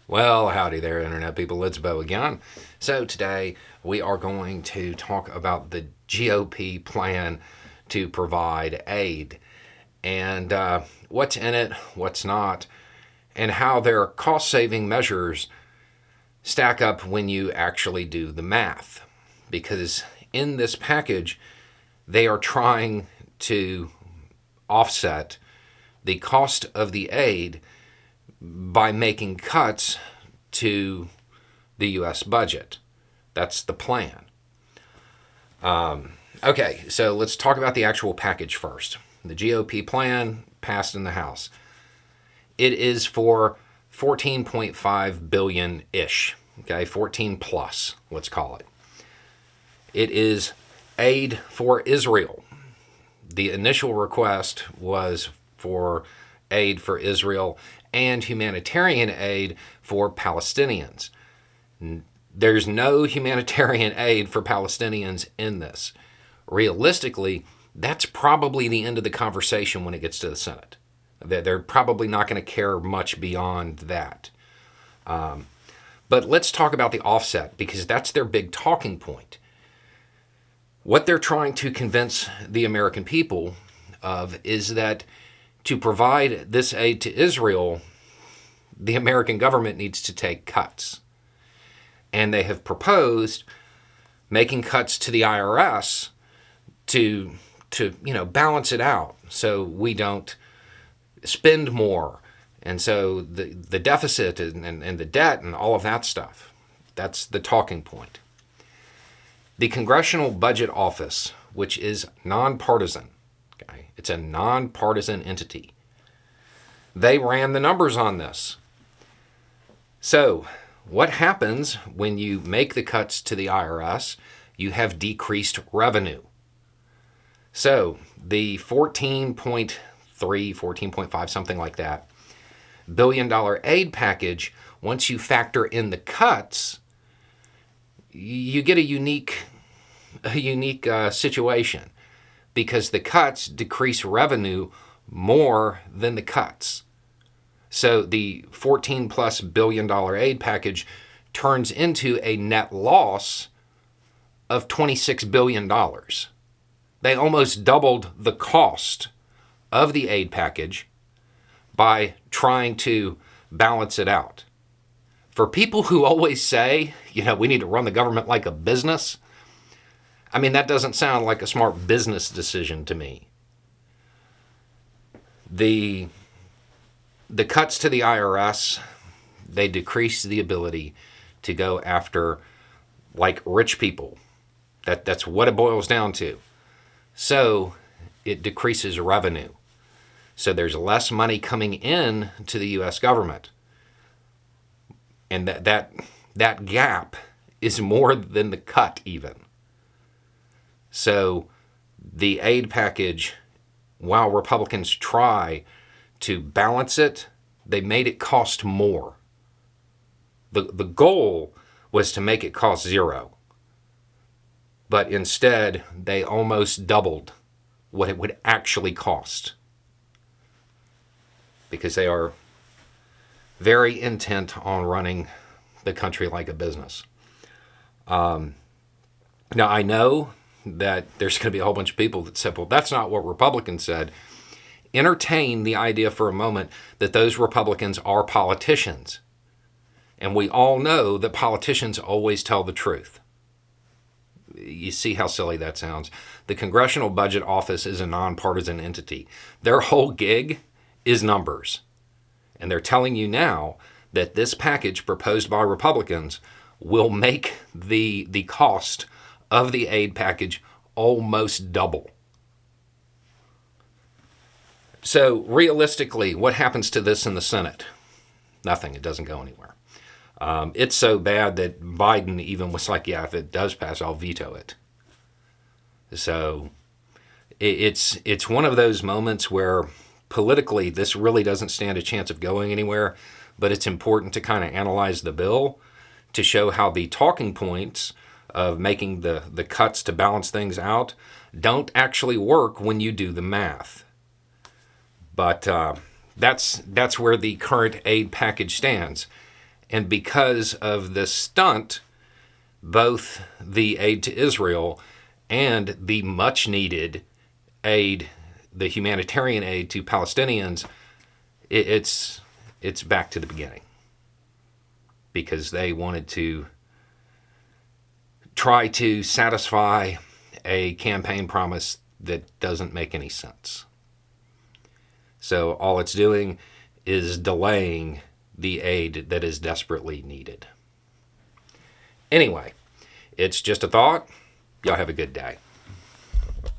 Well, howdy there, Internet people. It's Bo again. So, today we are going to talk about the GOP plan to provide aid and what's in it, what's not, and how their cost saving measures stack up when you actually do the math. Because in this package, they are trying to offset the cost of the aid by making cuts to the U.S. budget. That's the plan. Okay, so let's talk about the actual package first. The GOP plan passed in the House. It is for 14.5 billion-ish. Okay, 14 plus, let's call it. It is aid for Israel. The initial request was for aid for Israel and humanitarian aid for Palestinians. There's no humanitarian aid for Palestinians in this. Realistically, that's probably the end of the conversation when it gets to the Senate. They're probably not going to care much beyond that. But let's talk about the offset, because that's their big talking point. What they're trying to convince the American people of is that to provide this aid to Israel, the American government needs to take cuts. And they have proposed making cuts to the IRS to balance it out so we don't spend more. And so the deficit and the debt and all of that stuff, that's the talking point. The Congressional Budget Office, which is nonpartisan, okay, it's a nonpartisan entity. They ran the numbers on this. So, what happens when you make the cuts to the IRS? You have decreased revenue. So, the 14.5, something like that, $billion aid package, once you factor in the cuts, you get a unique situation, because the cuts decrease revenue more than the cuts. So the 14 plus $billion aid package turns into a net loss of $26 billion. They almost doubled the cost of the aid package by trying to balance it out. For people who always say, we need to run the government like a business, I mean, that doesn't sound like a smart business decision to me. The cuts to the IRS, they decrease the ability to go after, like, rich people. That's what it boils down to. So it decreases revenue. So there's less money coming in to the U.S. government. And that gap is more than the cut even. So the aid package, while Republicans try to balance it, they made it cost more. The goal was to make it cost zero. But instead, they almost doubled what it would actually cost, because they are very intent on running the country like a business. Now, I know that there's going to be a whole bunch of people that said, well, that's not what Republicans said. Entertain the idea for a moment that those Republicans are politicians. And we all know that politicians always tell the truth. You see how silly that sounds. The Congressional Budget Office is a nonpartisan entity. Their whole gig is numbers. And they're telling you now that this package proposed by Republicans will make the cost of the aid package almost double. So realistically, what happens to this in the Senate? Nothing. It doesn't go anywhere. It's so bad that Biden even was like, yeah, if it does pass, I'll veto it. So it's one of those moments where politically this really doesn't stand a chance of going anywhere, but it's important to kind of analyze the bill to show how the talking points of making the cuts to balance things out don't actually work when you do the math. But that's where the current aid package stands. And because of this stunt, both the aid to Israel and the much needed aid, the humanitarian aid to Palestinians, it's back to the beginning. Because they wanted to try to satisfy a campaign promise that doesn't make any sense. So all it's doing is delaying the aid that is desperately needed. Anyway, it's just a thought. Y'all have a good day.